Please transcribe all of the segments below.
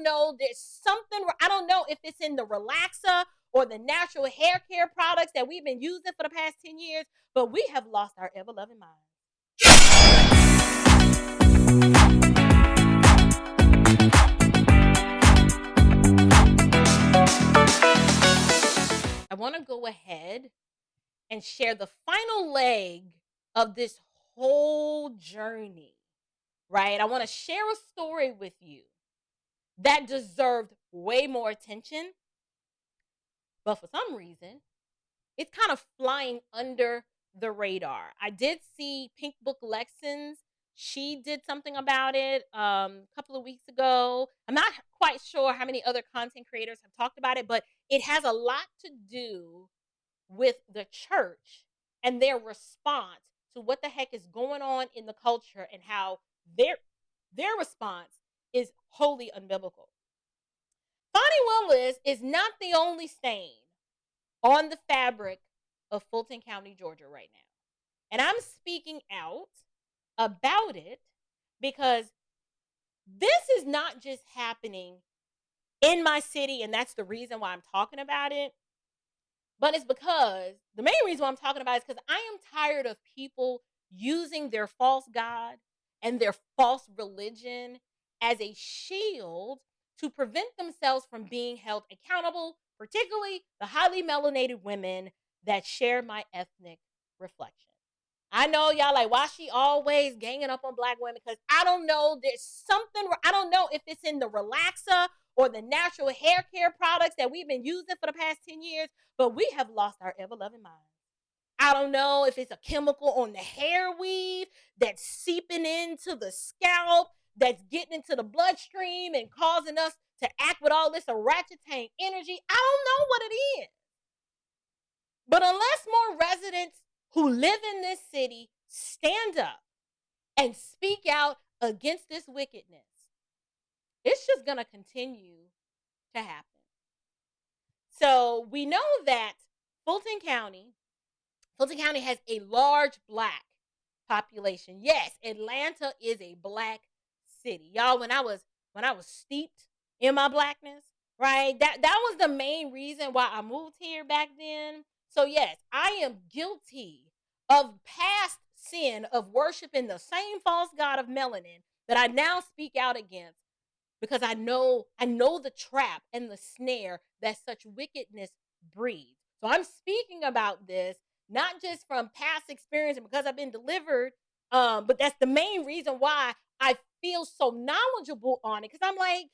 know. There's something, I don't know if it's in the relaxer or the natural hair care products that we've been using for the past 10 years, but we have lost our ever-loving minds. I want to go ahead and share the final leg of this whole journey, right? I want to share a story with you that deserved way more attention, but for some reason, it's kind of flying under the radar. I did see Pink Book Lexons. She did something about it a couple of weeks ago. I'm not quite sure how many other content creators have talked about it, but it has a lot to do with the church and their response to what the heck is going on in the culture and how their response is wholly unbiblical. Fonnie Willis is not the only stain on the fabric of Fulton County, Georgia right now. And I'm speaking out about it because this is not just happening in my city, and that's the reason why I'm talking about it. But it's because the main reason why I'm talking about it is because I am tired of people using their false God and their false religion as a shield to prevent themselves from being held accountable, particularly the highly melanated women that share my ethnic reflection. I know y'all like, why she always ganging up on black women? Because I don't know, there's something, I don't know if it's in the relaxer or the natural hair care products that we've been using for the past 10 years, but we have lost our ever-loving minds. I don't know if it's a chemical on the hair weave that's seeping into the scalp, that's getting into the bloodstream and causing us to act with all this orangutan energy. I don't know what it is. But unless more residents who live in this city stand up and speak out against this wickedness, it's just going to continue to happen. So we know that Fulton County has a large black population. Yes, Atlanta is a black city. Y'all, when I was steeped in my blackness, right? That was the main reason why I moved here back then. So yes, I am guilty of past sin of worshiping the same false god of melanin that I now speak out against, because I know the trap and the snare that such wickedness breeds. So I'm speaking about this not just from past experience and because I've been delivered, but that's the main reason why I feel so knowledgeable on it, because I'm like,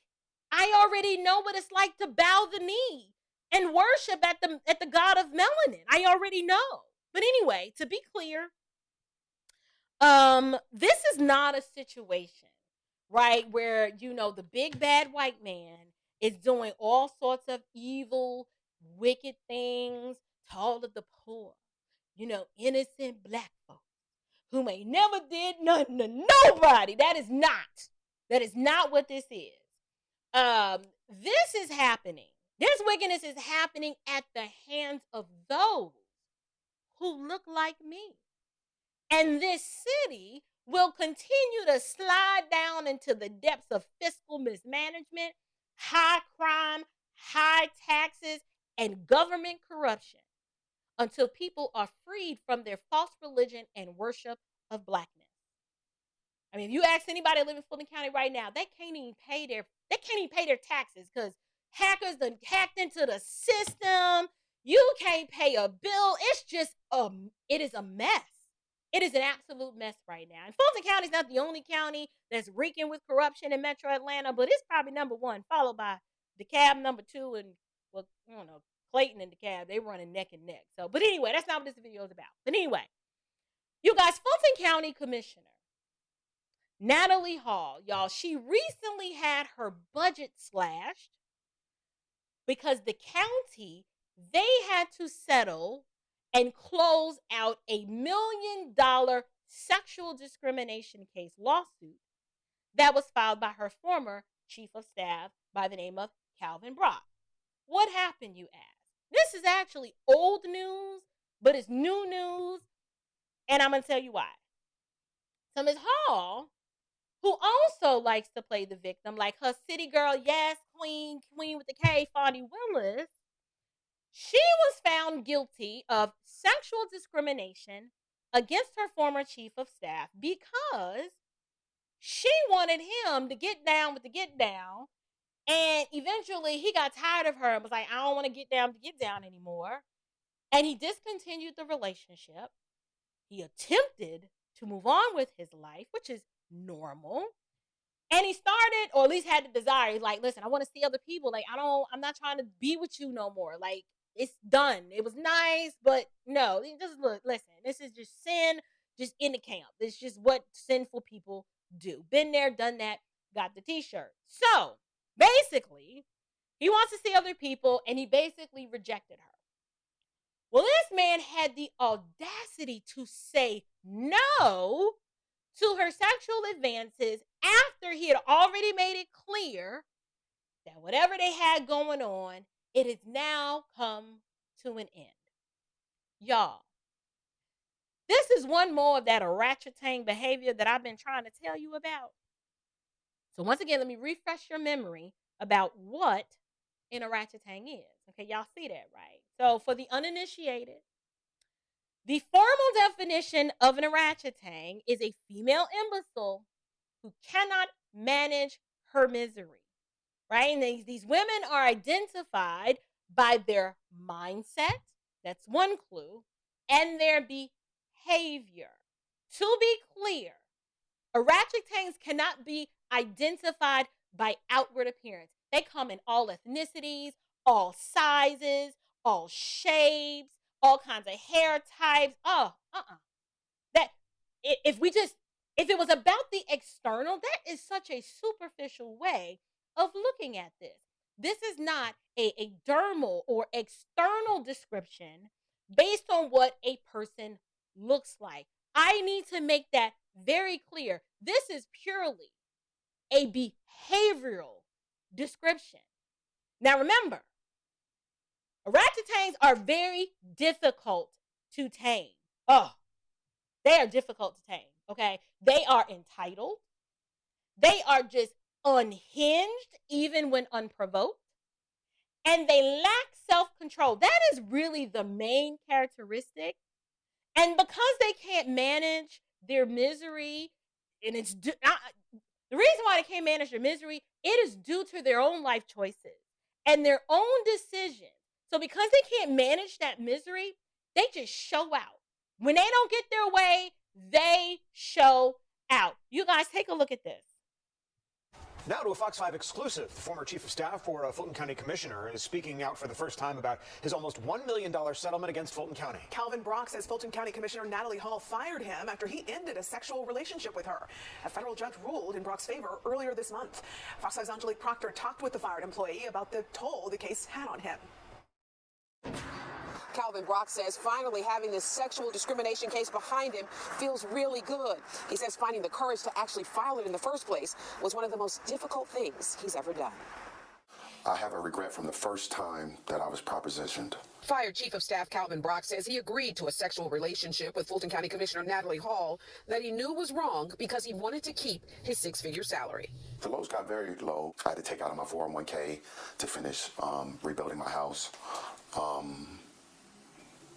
I already know what it's like to bow the knee and worship at the god of melanin. I already know. But anyway, to be clear, this is not a situation, right, where, the big bad white man is doing all sorts of evil, wicked things to all of the poor, innocent black folks whom ain't never did nothing to nobody. That is not what this is. This is happening. This wickedness is happening at the hands of those who look like me. And this city will continue to slide down into the depths of fiscal mismanagement, high crime, high taxes, and government corruption until people are freed from their false religion and worship of blackness. I mean, if you ask anybody living in Fulton County right now, they can't even pay their taxes because hackers done hacked into the system. You can't pay a bill. It's just it is a mess. It is an absolute mess right now. And Fulton County is not the only county that's reeking with corruption in Metro Atlanta, but it's probably number one, followed by DeKalb, number two, and Clayton and DeKalb. They running neck and neck. So, but anyway, that's not what this video is about. But anyway, you guys, Fulton County Commissioner Natalie Hall, y'all, she recently had her budget slashed because the county, they had to settle and close out $1 million sexual discrimination case lawsuit that was filed by her former chief of staff by the name of Calvin Brock. What happened, you ask? This is actually old news, but it's new news, and I'm going to tell you why. So Ms. Hall, who also likes to play the victim, like her city girl, yes, queen with the K, Fonnie Willis. She was found guilty of sexual discrimination against her former chief of staff because she wanted him to get down with the get down. And eventually he got tired of her and was like, I don't want to get down anymore. And he discontinued the relationship. He attempted to move on with his life, which is normal. And he started, or at least had the desire. He's like, listen, I want to see other people. Like, I'm not trying to be with you no more. Like, it's done. It was nice, but no, just look, listen, this is just sin, just in the camp. It's just what sinful people do. Been there, done that, got the t-shirt. So basically, he wants to see other people, and he basically rejected her. Well, this man had the audacity to say no to her sexual advances after he had already made it clear that whatever they had going on, it has now come to an end. Y'all, this is one more of that orangutan behavior that I've been trying to tell you about. So once again, let me refresh your memory about what an orangutan is. Okay, y'all see that, right? So for the uninitiated, the formal definition of an orangutan is a female imbecile who cannot manage her misery, right? And these women are identified by their mindset, that's one clue, and their behavior. To be clear, orangutans cannot be identified by outward appearance. They come in all ethnicities, all sizes, all shapes, all kinds of hair types. That if it was about the external, that is such a superficial way of looking at this. This is not a dermal or external description based on what a person looks like. I need to make that very clear. This is purely a behavioral description. Now remember, orangutans are very difficult to tame. They are difficult to tame, okay? They are entitled. They are just unhinged, even when unprovoked. And they lack self-control. That is really the main characteristic. And because they can't manage their misery, and the reason why they can't manage their misery, it is due to their own life choices and their own decisions. So because they can't manage that misery, they just show out. When they don't get their way, they show out. You guys, take a look at this. Now to a Fox 5 exclusive. The former chief of staff for Fulton County Commissioner is speaking out for the first time about his almost $1 million settlement against Fulton County. Calvin Brock says Fulton County Commissioner Natalie Hall fired him after he ended a sexual relationship with her. A federal judge ruled in Brock's favor earlier this month. Fox 5's Angelique Proctor talked with the fired employee about the toll the case had on him. Calvin Brock says finally having this sexual discrimination case behind him feels really good. He says finding the courage to actually file it in the first place was one of the most difficult things he's ever done. I have a regret from the first time that I was propositioned. Fired Chief of Staff Calvin Brock says he agreed to a sexual relationship with Fulton County Commissioner Natalie Hall that he knew was wrong because he wanted to keep his six-figure salary. The lows got very low. I had to take out of my 401k to finish rebuilding my house.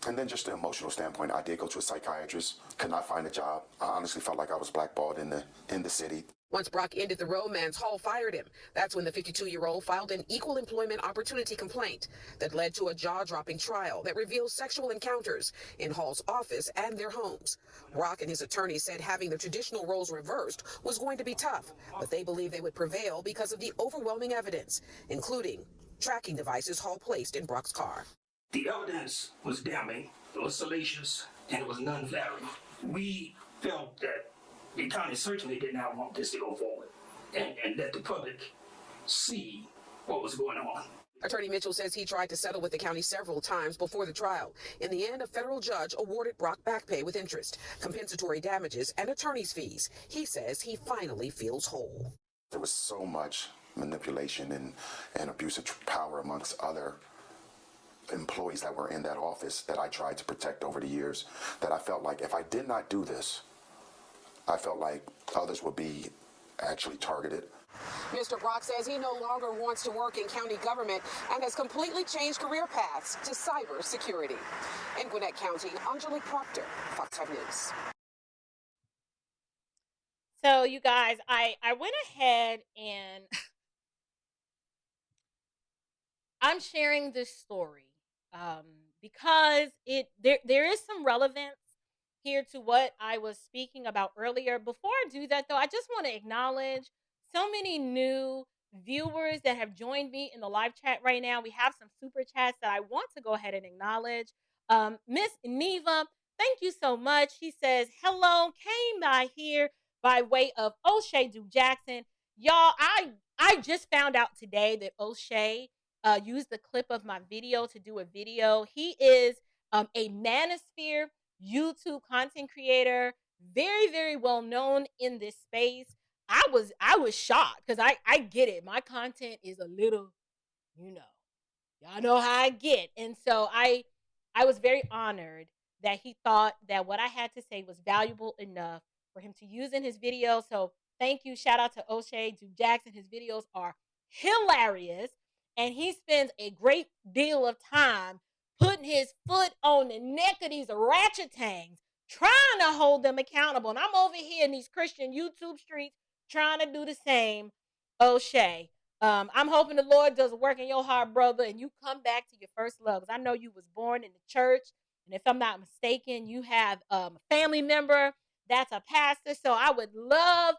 And then just the emotional standpoint, I did go to a psychiatrist, could not find a job. I honestly felt like I was blackballed in the city. Once Brock ended the romance, Hall fired him. That's when the 52-year-old filed an equal employment opportunity complaint that led to a jaw-dropping trial that reveals sexual encounters in Hall's office and their homes. Brock and his attorney said having the traditional roles reversed was going to be tough, but they believe they would prevail because of the overwhelming evidence, including tracking devices Hall placed in Brock's car. The evidence was damning, it was salacious, and it was non-flattering. We felt that the county certainly did not want this to go forward and let the public see what was going on. Attorney Mitchell says he tried to settle with the county several times before the trial. In the end, a federal judge awarded Brock back pay with interest, compensatory damages, and attorney's fees. He says he finally feels whole. There was so much manipulation and abuse of power amongst other employees that were in that office that I tried to protect over the years, that I felt like if I did not do this, I felt like others would be actually targeted. Mr. Brock says he no longer wants to work in county government and has completely changed career paths to cybersecurity. In Gwinnett County, Angelique Proctor, Fox 5 News. So, you guys, I went ahead and I'm sharing this story because there is some relevance here to what I was speaking about earlier. Before I do that, though, I just want to acknowledge so many new viewers that have joined me in the live chat right now. We have some super chats that I want to go ahead and acknowledge. Miss Neva, thank you so much. She says, hello, came by here by way of O'Shea Duke Jackson. Y'all, I just found out today that O'Shea used the clip of my video to do a video. He is a manosphere YouTube content creator, very, very well known in this space. I was shocked because I get it. My content is a little, y'all know how I get. And so I was very honored that he thought that what I had to say was valuable enough for him to use in his video. So thank you. Shout out to O'Shea Duke Jackson. His videos are hilarious. And he spends a great deal of time putting his foot on the neck of these ratchet tangs, trying to hold them accountable. And I'm over here in these Christian YouTube streets trying to do the same. O'Shea, I'm hoping the Lord does a work in your heart, brother, and you come back to your first love. Because I know you was born in the church, and if I'm not mistaken, you have a family member that's a pastor. So I would love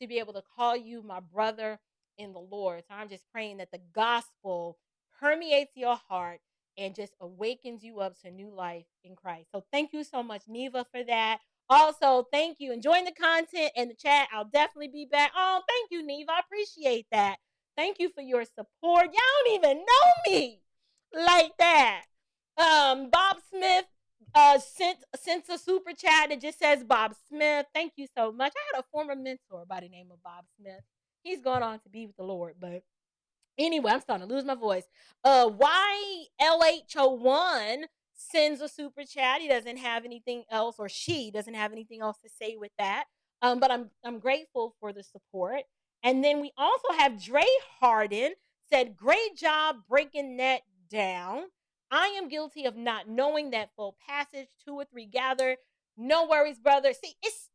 to be able to call you my brother in the Lord. So I'm just praying that the gospel permeates your heart and just awakens you up to new life in Christ. So thank you so much, Neva, for that. Also, thank you. Enjoying the content and the chat. I'll definitely be back. Oh, thank you, Neva. I appreciate that. Thank you for your support. Y'all don't even know me like that. Bob Smith sent a super chat that just says Bob Smith. Thank you so much. I had a former mentor by the name of Bob Smith. He's gone on to be with the Lord, but anyway, I'm starting to lose my voice. YLH01 sends a super chat. He doesn't have anything else, or she doesn't have anything else to say with that. But I'm grateful for the support. And then we also have Dre Harden said, great job breaking that down. I am guilty of not knowing that full passage, 2 or 3 gather. No worries, brother. See, it's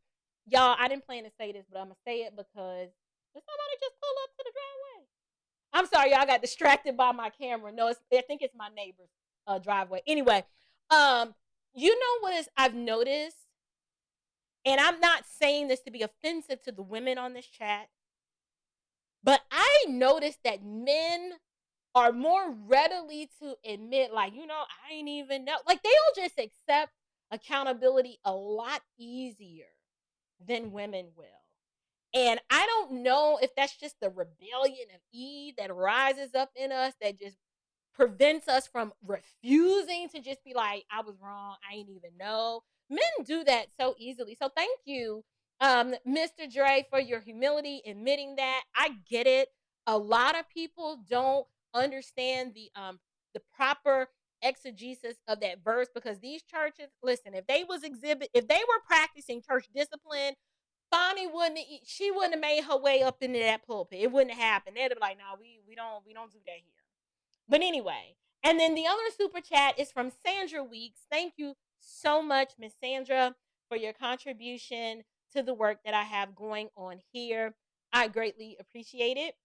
y'all, I didn't plan to say this, but I'm gonna say it because did somebody just pull up to the driveway? I'm sorry, y'all got distracted by my camera. No, I think it's my neighbor's driveway. Anyway, you know what is I've noticed, and I'm not saying this to be offensive to the women on this chat, but I noticed that men are more readily to admit, like, I ain't even know. Like, they'll just accept accountability a lot easier than women will. And I don't know if that's just the rebellion of Eve that rises up in us that just prevents us from refusing to just be like, I was wrong. I ain't even know. Men do that so easily. So thank you, Mr. Dre, for your humility, admitting that. I get it. A lot of people don't understand the proper exegesis of that verse because these churches, listen, if they were practicing church discipline, Bonnie wouldn't have made her way up into that pulpit. It wouldn't have happened. They'd be like, no, we don't do that here. But anyway, and then the other super chat is from Sandra Weeks. Thank you so much, Miss Sandra, for your contribution to the work that I have going on here. I greatly appreciate it.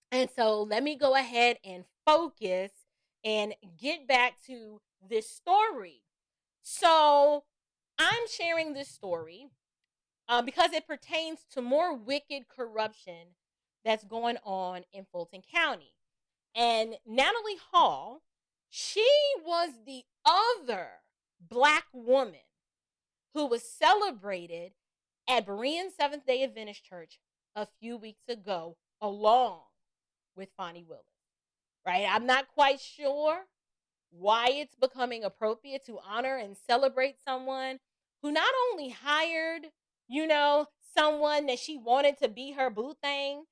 And so let me go ahead and focus and get back to this story. So I'm sharing this story because it pertains to more wicked corruption that's going on in Fulton County. And Natalie Hall, she was the other Black woman who was celebrated at Berean Seventh-day Adventist Church a few weeks ago, along with Fonnie Willis, right? I'm not quite sure why it's becoming appropriate to honor and celebrate someone who not only hired someone that she wanted to be her boo thing,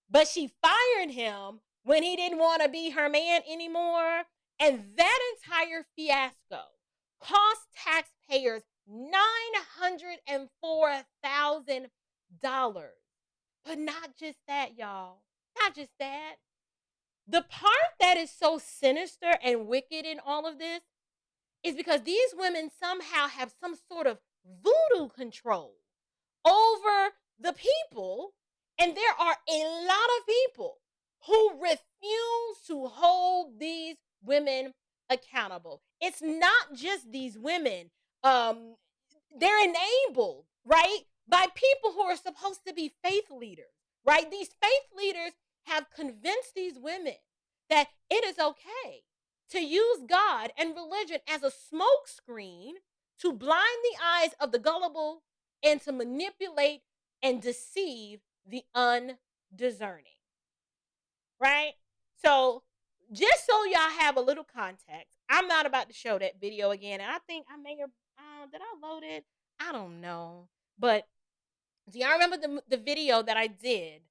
but she fired him when he didn't want to be her man anymore. And that entire fiasco cost taxpayers $904,000. But not just that, y'all. Not just that. The part that is so sinister and wicked in all of this is because these women somehow have some sort of voodoo control over the people, and there are a lot of people who refuse to hold these women accountable. It's not just these women. They're enabled, right, by people who are supposed to be faith leaders, right? These faith leaders have convinced these women that it is okay to use God and religion as a smokescreen to blind the eyes of the gullible and to manipulate and deceive the undiscerning, right? So, just so y'all have a little context, I'm not about to show that video again. And I think I may have, did I load it? I don't know. But do y'all remember the video that I did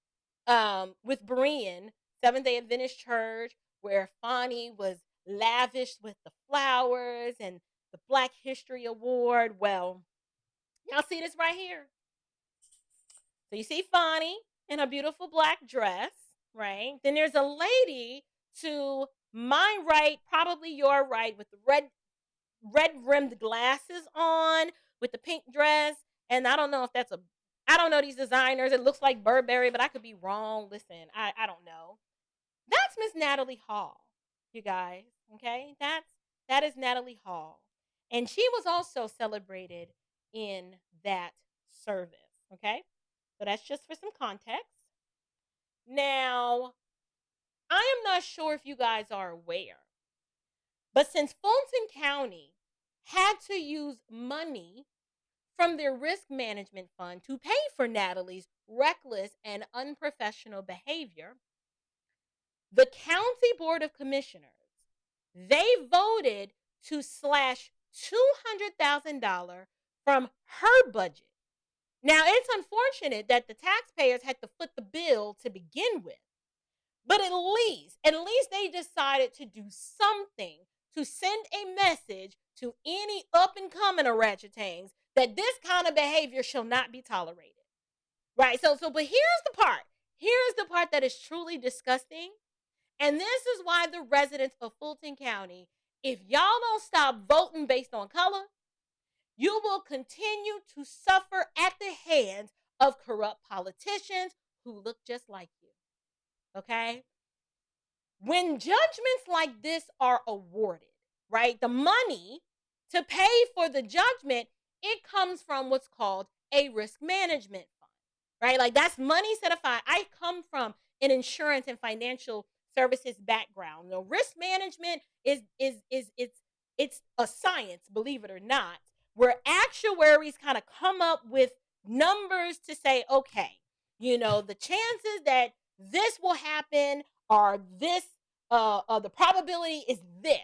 with Berean, Seventh-day Adventist Church, where Fani was lavished with the flowers and the Black History Award? Well, y'all see this right here. So you see Fani in a beautiful black dress, right? Then there's a lady to my right, probably your right, with the red rimmed glasses on, with the pink dress. And I don't know if I don't know these designers. It looks like Burberry, but I could be wrong. Listen, I don't know. That's Miss Natalie Hall, you guys. Okay, that is Natalie Hall, and she was also celebrated in that service. Okay, so that's just for some context. Now, I am not sure if you guys are aware, but since Fulton County had to use money from their risk management fund to pay for Natalie's reckless and unprofessional behavior, the county board of commissioners, they voted to slash $200,000 from her budget. Now, it's unfortunate that the taxpayers had to foot the bill to begin with, but at least they decided to do something to send a message to any up-and-coming orangutans that this kind of behavior shall not be tolerated. Right? But here's the part. Here's the part that is truly disgusting. And this is why the residents of Fulton County, if y'all don't stop voting based on color, you will continue to suffer at the hands of corrupt politicians who look just like you. Okay? When judgments like this are awarded, right, the money to pay for the judgment, it comes from what's called a risk management fund, right? Like, that's money set aside. I come from an insurance and financial services background. You know, risk management is it's a science, believe it or not, where actuaries kind of come up with numbers to say, okay, you know, the chances that this will happen are this, the probability is this.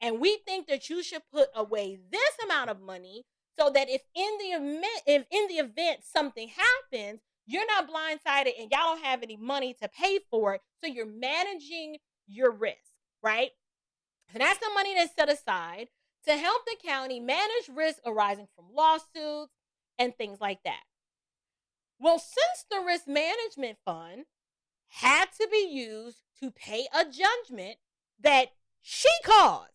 And we think that you should put away this amount of money so that if in the event something happens, you're not blindsided and y'all don't have any money to pay for it. So you're managing your risk, right? So that's the money that's set aside to help the county manage risk arising from lawsuits and things like that. Well, since the risk management fund had to be used to pay a judgment that she caused,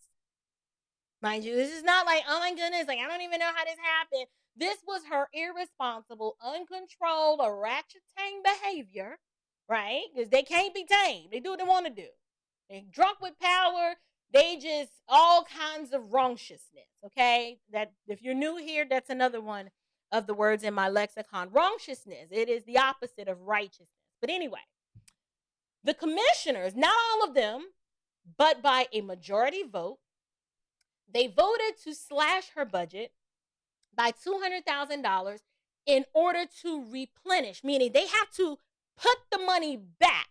mind you, this is not like, oh my goodness, like I don't even know how this happened. This was her irresponsible, uncontrolled, or ratchet-tang behavior, right? Because they can't be tamed. They do what they want to do. They're drunk with power. They just all kinds of wrongtiousness, okay? That if you're new here, that's another one of the words in my lexicon. Wrongtiousness. It is the opposite of righteousness. But anyway, the commissioners, not all of them, but by a majority vote, they voted to slash her budget by $200,000 in order to replenish, meaning they have to put the money back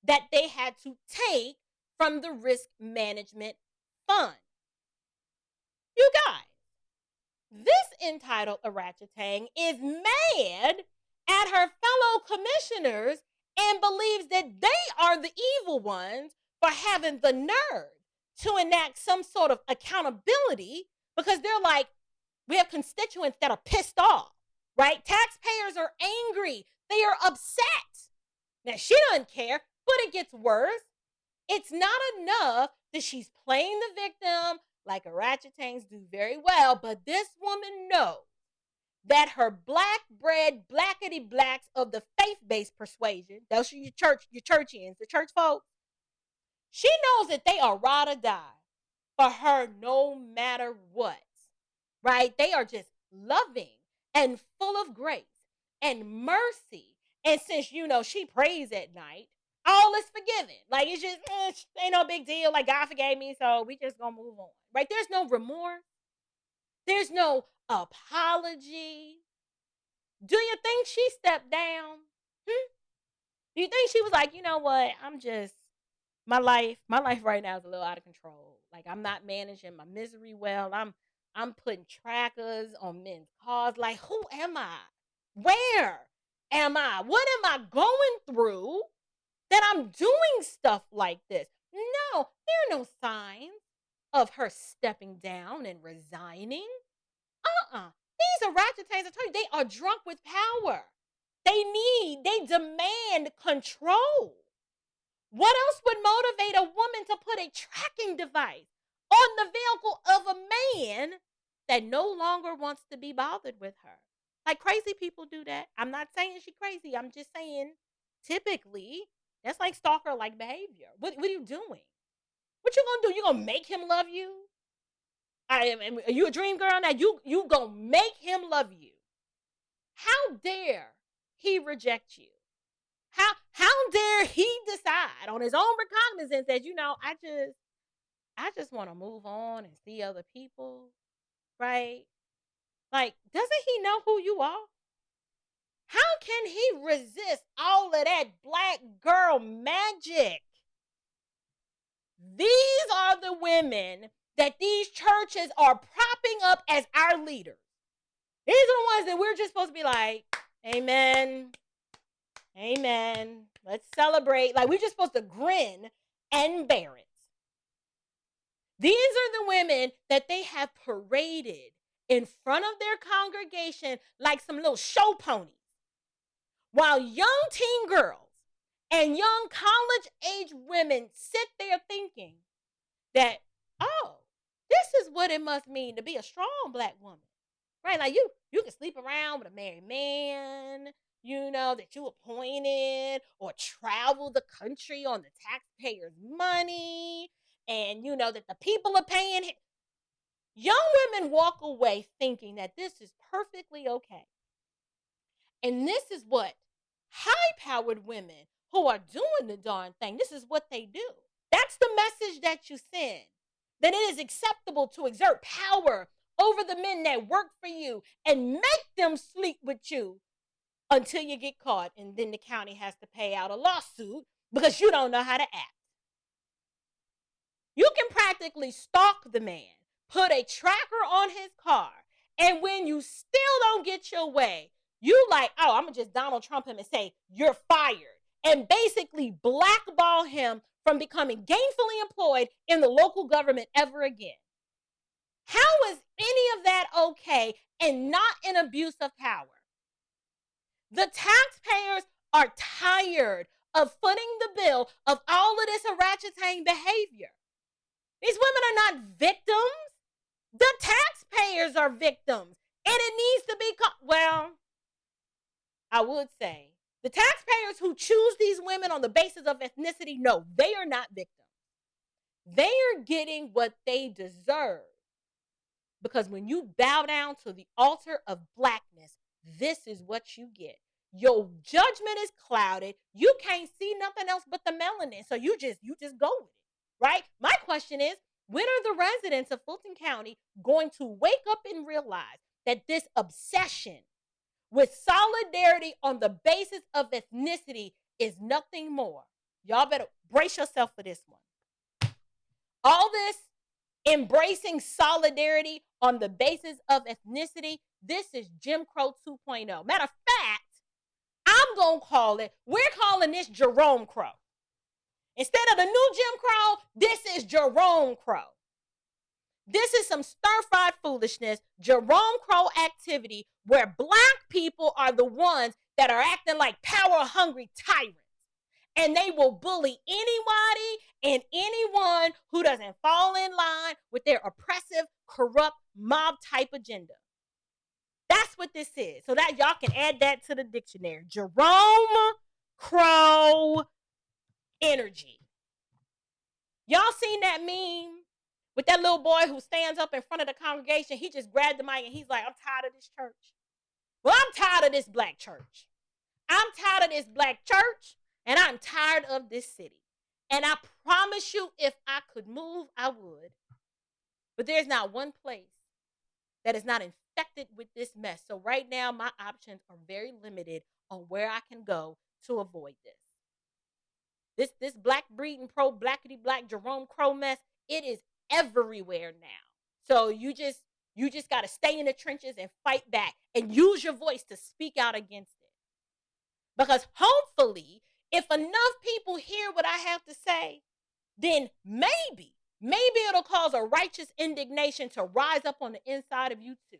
that they had to take from the risk management fund. You guys, this entitled orangutan is mad at her fellow commissioners and believes that they are the evil ones for having the nerve to enact some sort of accountability, because they're like, we have constituents that are pissed off. right? Taxpayers are angry. They are upset. Now, she doesn't care, but it gets worse. It's not enough that she's playing the victim like orangutans do very well, but this woman knows that her black bread, blackety blacks of the faith-based persuasion, those are your churchians, the church folks, she knows that they are ride or die for her no matter what, right? They are just loving and full of grace and mercy. And since, she prays at night, all is forgiven. Like, it's just, ain't no big deal. Like, God forgave me, so we just gonna move on, right? There's no remorse. There's no apology. Do you think she stepped down? Do you think she was like, you know what? My life right now is a little out of control. Like, I'm not managing my misery well. I'm putting trackers on men's cars. Like, who am I? Where am I? What am I going through that I'm doing stuff like this? No, there are no signs of her stepping down and resigning. These are ratchetans. I tell you, they are drunk with power. They demand control. What else would motivate a woman to put a tracking device on the vehicle of a man that no longer wants to be bothered with her? Like, crazy people do that. I'm not saying she's crazy. I'm just saying, typically, that's like stalker-like behavior. What are you doing? What you gonna do? You gonna make him love you? Are you a dream girl now? You gonna make him love you? How dare he reject you? How dare he decide on his own recognizance that, I just want to move on and see other people, right? Like, doesn't he know who you are? How can he resist all of that black girl magic? These are the women that these churches are propping up as our leaders. These are the ones that we're just supposed to be like, amen. Amen. Let's celebrate. Like, we're just supposed to grin and bear it. These are the women that they have paraded in front of their congregation like some little show ponies, while young teen girls and young college-age women sit there thinking that, oh, this is what it must mean to be a strong black woman, right? Like, you can sleep around with a married man, that you appointed, or travel the country on the taxpayers' money, and that the people are paying. Young women walk away thinking that this is perfectly okay. And this is what high-powered women who are doing the darn thing, this is what they do. That's the message that you send. That it is acceptable to exert power over the men that work for you and make them sleep with you until you get caught, and then the county has to pay out a lawsuit because you don't know how to act. You can practically stalk the man, put a tracker on his car, and when you still don't get your way, you like, oh, I'm going to just Donald Trump him and say, you're fired, and basically blackball him from becoming gainfully employed in the local government ever again. How is any of that okay and not an abuse of power? The taxpayers are tired of footing the bill of all of this ratchetang behavior. These women are not victims. The taxpayers are victims. And it needs to be well, I would say the taxpayers who choose these women on the basis of ethnicity, no, they are not victims. They are getting what they deserve. Because when you bow down to the altar of blackness, this is what you get. Your judgment is clouded. You can't see nothing else but the melanin. So you just go with it, right? My question is, when are the residents of Fulton County going to wake up and realize that this obsession with solidarity on the basis of ethnicity is nothing more? Y'all better brace yourself for this one. All this embracing solidarity on the basis of ethnicity, this is Jim Crow 2.0. Matter of fact, we're calling this Jerome Crow. Instead of the new Jim Crow, this is Jerome Crow. This is some stir-fried foolishness, Jerome Crow activity, where black people are the ones that are acting like power-hungry tyrants. And they will bully anybody and anyone who doesn't fall in line with their oppressive, corrupt, mob-type agenda. That's what this is. So that y'all can add that to the dictionary. Jerome Crow energy. Y'all seen that meme with that little boy who stands up in front of the congregation? He just grabbed the mic and he's like, I'm tired of this church. Well, I'm tired of this black church. I'm tired of this black church, and I'm tired of this city. And I promise you, if I could move, I would. But there's not one place that is not infected with this mess. So right now, my options are very limited on where I can go to avoid this. This black breeding pro blackity black Jerome Crow mess, it is everywhere now. So you just got to stay in the trenches and fight back and use your voice to speak out against it. Because hopefully, if enough people hear what I have to say, then maybe it'll cause a righteous indignation to rise up on the inside of you too.